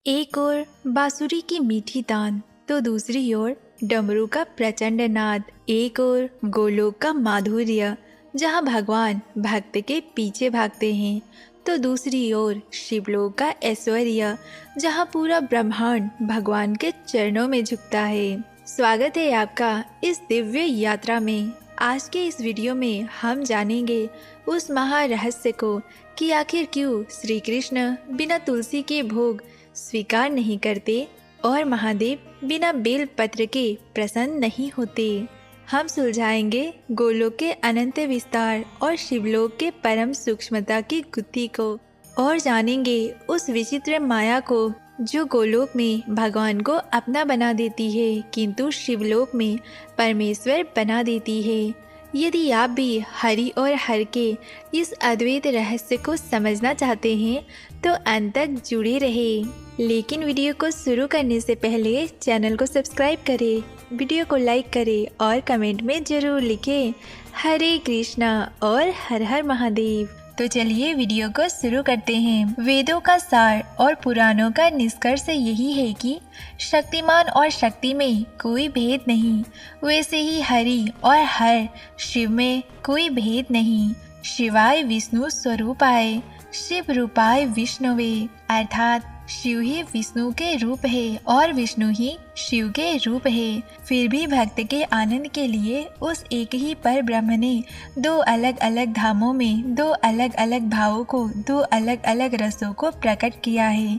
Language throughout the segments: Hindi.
एक ओर बांसुरी की मीठी तान तो दूसरी ओर डमरू का प्रचंड नाद। एक ओर गोलोक का माधुर्य जहाँ भगवान भक्त के पीछे भागते हैं, तो दूसरी ओर शिवलोक का ऐश्वर्य जहाँ पूरा ब्रह्मांड भगवान के चरणों में झुकता है। स्वागत है आपका इस दिव्य यात्रा में। आज के इस वीडियो में हम जानेंगे उस महारहस्य को कि आखिर क्यों श्री कृष्ण बिना तुलसी के भोग स्वीकार नहीं करते और महादेव बिना बेल पत्र के प्रसन्न नहीं होते। हम सुलझाएंगे गोलोक के अनंत विस्तार और शिवलोक के परम सूक्ष्मता की गुत्थी को, और जानेंगे उस विचित्र माया को जो गोलोक में भगवान को अपना बना देती है किंतु शिवलोक में परमेश्वर बना देती है। यदि आप भी हरि और हर के इस अद्वैत रहस्य को समझना चाहते हैं तो अंत तक जुड़े रहें। लेकिन वीडियो को शुरू करने से पहले चैनल को सब्सक्राइब करें, वीडियो को लाइक करें और कमेंट में जरूर लिखें हरे कृष्णा और हर हर महादेव। तो चलिए वीडियो को शुरू करते हैं। वेदों का सार और पुराणों का निष्कर्ष यही है कि शक्तिमान और शक्ति में कोई भेद नहीं, वैसे ही हरि और हर शिव में कोई भेद नहीं। शिवाय विष्णु स्वरूपाय शिव रूपाय विष्णुवे, अर्थात शिव ही विष्णु के रूप है और विष्णु ही शिव के रूप है। फिर भी भक्त के आनंद के लिए उस एक ही पर ब्रह्म ने दो अलग अलग धामों में दो अलग अलग भावों को, दो अलग अलग रसों को प्रकट किया है।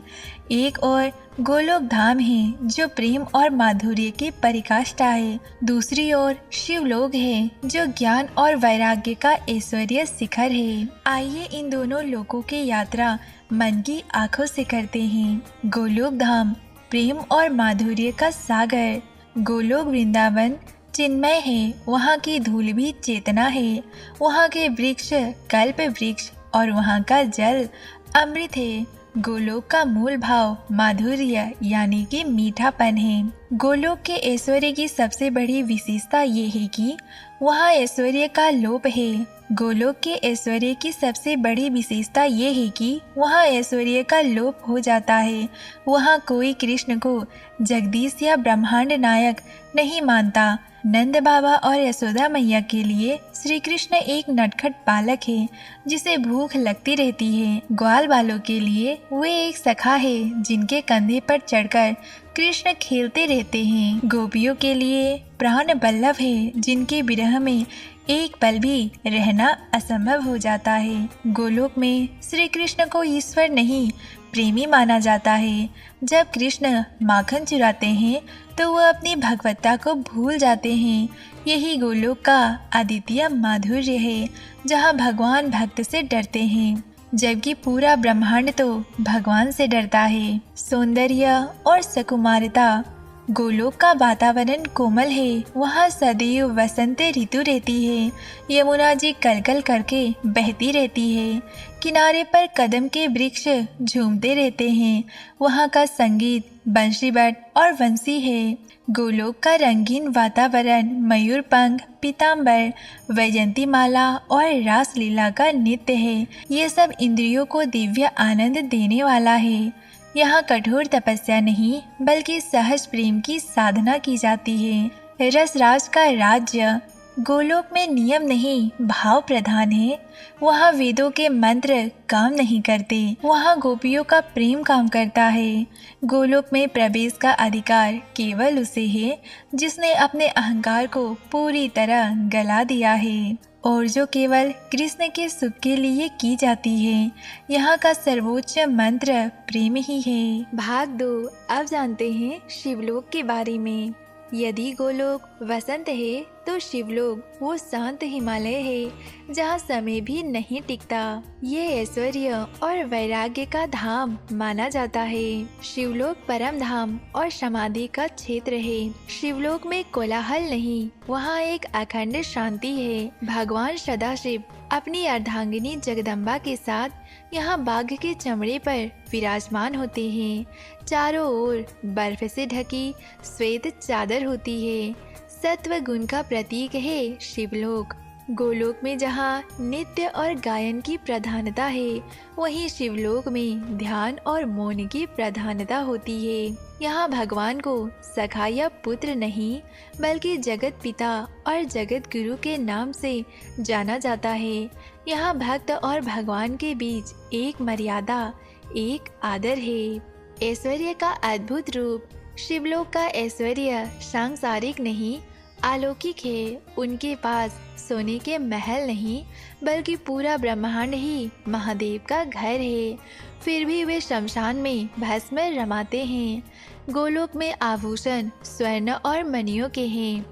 एक और गोलोक धाम है जो प्रेम और माधुर्य की परिकाष्ठा है, दूसरी ओर शिवलोक है जो ज्ञान और वैराग्य का ऐश्वर्य शिखर है। आइए इन दोनों लोकों की यात्रा मन की आंखों से करते हैं। गोलोक धाम प्रेम और माधुर्य का सागर। गोलोक वृंदावन चिन्मय है, वहाँ की धूल भी चेतना है, वहाँ के वृक्ष कल्प वृक्ष और वहाँ का जल अमृत है। गोलोक का मूल भाव माधुर्य यानी कि मीठापन है। गोलोक के ऐश्वर्य की सबसे बड़ी विशेषता ये है कि वहाँ ऐश्वर्य का लोप है। गोलोक के ऐश्वर्य की सबसे बड़ी विशेषता ये है कि वहाँ ऐश्वर्य का लोप हो जाता है। वहाँ कोई कृष्ण को जगदीश या ब्रह्मांड नायक नहीं मानता। नंद बाबा और यशोदा मैया के लिए श्री कृष्ण एक नटखट बालक है जिसे भूख लगती रहती है। ग्वाल बालों के लिए वे एक सखा है जिनके कंधे पर चढ़कर कृष्ण खेलते रहते हैं। गोपियों के लिए प्राण बल्लभ है जिनके विरह में एक पल भी रहना असंभव हो जाता है। गोलोक में श्री कृष्ण को ईश्वर नहीं प्रेमी माना जाता है। जब कृष्ण माखन चुराते हैं तो वह अपनी भगवत्ता को भूल जाते हैं। यही गोलोक का अद्वितीय माधुर्य है जहाँ भगवान भक्त से डरते हैं जबकि पूरा ब्रह्मांड तो भगवान से डरता है। सौंदर्य और सुकुमारता। गोलोक का वातावरण कोमल है, वहाँ सदैव वसंत ऋतु रहती है। यमुना जी कलकल करके बहती रहती है, किनारे पर कदम के वृक्ष झूमते रहते हैं। वहाँ का संगीत बंशीबट और वंशी है। गोलोक का रंगीन वातावरण मयूरपंख, पीताम्बर, वैजंती माला और रासलीला का नृत्य है। ये सब इंद्रियों को दिव्य आनंद देने वाला है। यहाँ कठोर तपस्या नहीं बल्कि सहज प्रेम की साधना की जाती है। रसराज का राज्य। गोलोक में नियम नहीं भाव प्रधान है। वहाँ वेदों के मंत्र काम नहीं करते, वहाँ गोपियों का प्रेम काम करता है। गोलोक में प्रवेश का अधिकार केवल उसे है जिसने अपने अहंकार को पूरी तरह गला दिया है और जो केवल कृष्ण के सुख के लिए की जाती है। यहाँ का सर्वोच्च मंत्र प्रेम ही है। भाग 2। अब जानते हैं शिवलोक के बारे में। यदि गोलोक वसंत है तो शिवलोक वो शांत हिमालय है जहाँ समय भी नहीं टिकता। ये ऐश्वर्य और वैराग्य का धाम माना जाता है। शिवलोक परम धाम और समाधि का क्षेत्र है। शिवलोक में कोलाहल नहीं, वहाँ एक अखंड शांति है। भगवान सदाशिव अपनी अर्धांगिनी जगदम्बा के साथ यहाँ बाघ के चमड़े पर विराजमान होते हैं। चारों ओर बर्फ से ढकी श्वेत चादर होती है। सत्व गुण का प्रतीक है शिवलोक। गोलोक में जहाँ नृत्य और गायन की प्रधानता है, वहीं शिवलोक में ध्यान और मौन की प्रधानता होती है। यहाँ भगवान को सखा या पुत्र नहीं, बल्कि जगत पिता और जगत गुरु के नाम से जाना जाता है। यहाँ भक्त और भगवान के बीच एक मर्यादा, एक आदर है। ऐश्वर्य का अद्भुत रूप। शिवलोक का ऐश्वर्य सांसारिक नहीं, अलौकिक है। उनके पास सोने के महल नहीं, बल्कि पूरा ब्रह्मांड ही महादेव का घर है। फिर भी वे शमशान में भस्म रमाते हैं। गोलोक में आभूषण स्वर्ण और मणियों के हैं।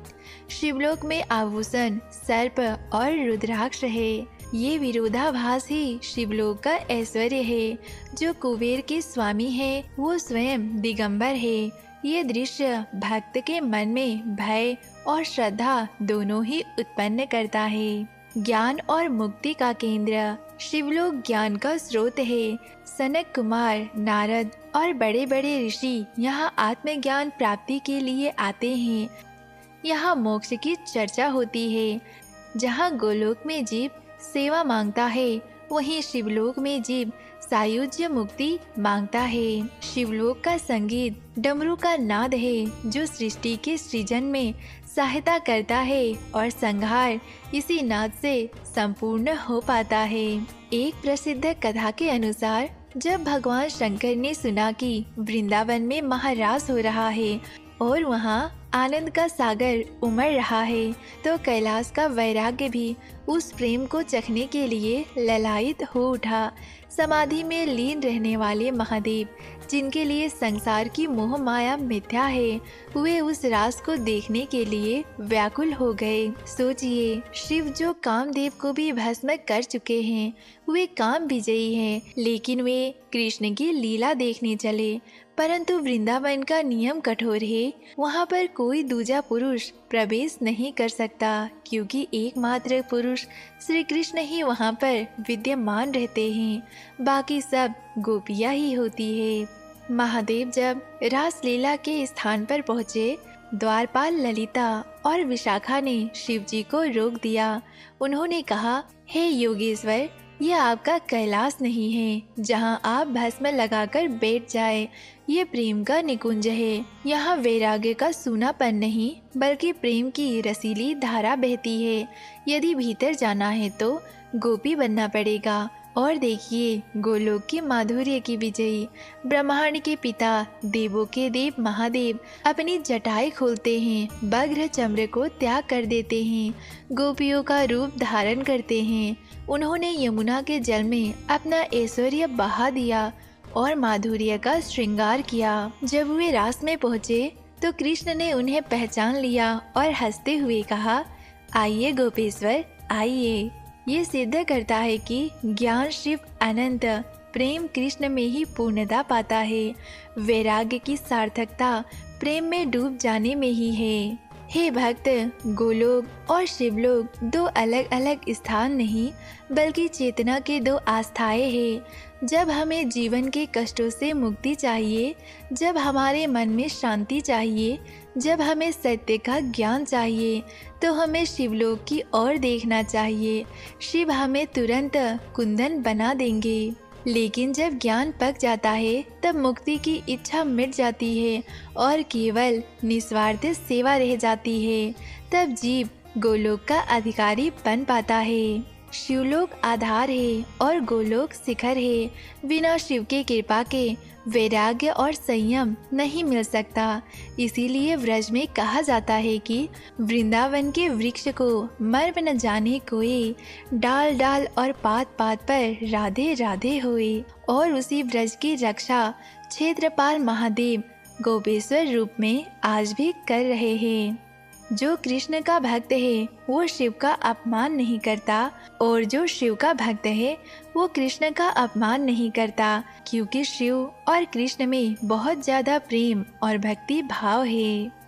शिवलोक में आभूषण सर्प और रुद्राक्ष है। ये विरोधाभास ही शिवलोक का ऐश्वर्य है। जो कुबेर के स्वामी है, वो स्वयं दिगंबर है। ये दृश्य भक्त के मन में भय और श्रद्धा दोनों ही उत्पन्न करता है। ज्ञान और मुक्ति का केंद्र। शिवलोक ज्ञान का स्रोत है। सनक कुमार, नारद और बड़े बड़े ऋषि यहाँ आत्मज्ञान प्राप्ति के लिए आते हैं। यहाँ मोक्ष की चर्चा होती है। जहाँ गोलोक में जीव सेवा मांगता है, वहीं शिवलोक में जीव सायुज्य मुक्ति मांगता है। शिवलोक का संगीत डमरू का नाद है, जो सृष्टि के सृजन में सहायता करता है और संहार इसी नाद से संपूर्ण हो पाता है। एक प्रसिद्ध कथा के अनुसार, जब भगवान शंकर ने सुना कि वृंदावन में महारास हो रहा है और वहाँ आनंद का सागर उमड़ रहा है, तो कैलाश का वैराग्य भी उस प्रेम को चखने के लिए ललायित हो उठा। समाधि में लीन रहने वाले महादेव, जिनके लिए संसार की मोह माया मिथ्या है, वे उस रास को देखने के लिए व्याकुल हो गए। सोचिए, शिव जो कामदेव को भी भस्म कर चुके हैं, वे काम विजयी हैं, लेकिन वे कृष्ण की लीला देखने चले। परंतु वृंदावन का नियम कठोर है। वहाँ पर कोई दूजा पुरुष प्रवेश नहीं कर सकता, क्योंकि एकमात्र पुरुष श्री कृष्ण ही वहाँ पर विद्यमान रहते हैं। बाकी सब गोपियाँ ही होती है। महादेव जब रास लीला के स्थान पर पहुँचे, द्वारपाल ललिता और विशाखा ने शिव जी को रोक दिया। उन्होंने कहा, हे योगेश्वर, यह आपका कैलाश नहीं है जहाँ आप भस्म लगाकर बैठ जाए। ये प्रेम का निकुंज है। यहाँ वैराग्य का सूनापन नहीं, बल्कि प्रेम की रसीली धारा बहती है। यदि भीतर जाना है तो गोपी बनना पड़ेगा। और देखिए, गोलोक के माधुर्य की विजयी, ब्रह्मांड के पिता, देवों के देव महादेव अपनी जटाएं खोलते हैं, बघ्र चम्र को त्याग कर देते हैं, गोपियों का रूप धारण करते हैं। उन्होंने यमुना के जल में अपना ऐश्वर्य बहा दिया और माधुर्य का श्रृंगार किया। जब वे रास में पहुँचे तो कृष्ण ने उन्हें पहचान लिया और हंसते हुए कहा, आइए गोपेश्वर, आइए। ये सिद्ध करता है कि ज्ञान शिव अनंत, प्रेम कृष्ण में ही पूर्णता पाता है। वैराग्य की सार्थकता प्रेम में डूब जाने में ही है। हे भक्त, गोलोक और शिवलोक दो अलग अलग स्थान नहीं, बल्कि चेतना के दो आस्थाएं हैं। जब हमें जीवन के कष्टों से मुक्ति चाहिए, जब हमारे मन में शांति चाहिए, जब हमें सत्य का ज्ञान चाहिए, तो हमें शिवलोक की ओर देखना चाहिए। शिव हमें तुरंत कुंदन बना देंगे। लेकिन जब ज्ञान पक जाता है, तब मुक्ति की इच्छा मिट जाती है और केवल निस्वार्थ सेवा रह जाती है। तब जीव गोलोक का अधिकारी बन पाता है। शिवलोक आधार है और गोलोक शिखर है। बिना शिव के कृपा के वैराग्य और संयम नहीं मिल सकता। इसीलिए व्रज में कहा जाता है कि वृंदावन के वृक्ष को मर्म न जाने कोई, डाल डाल और पात पात पर राधे राधे होए। और उसी व्रज की रक्षा क्षेत्रपाल महादेव गोपेश्वर रूप में आज भी कर रहे हैं। जो कृष्ण का भक्त है वो शिव का अपमान नहीं करता, और जो शिव का भक्त है वो कृष्ण का अपमान नहीं करता, क्योंकि शिव और कृष्ण में बहुत ज्यादा प्रेम और भक्ति भाव है।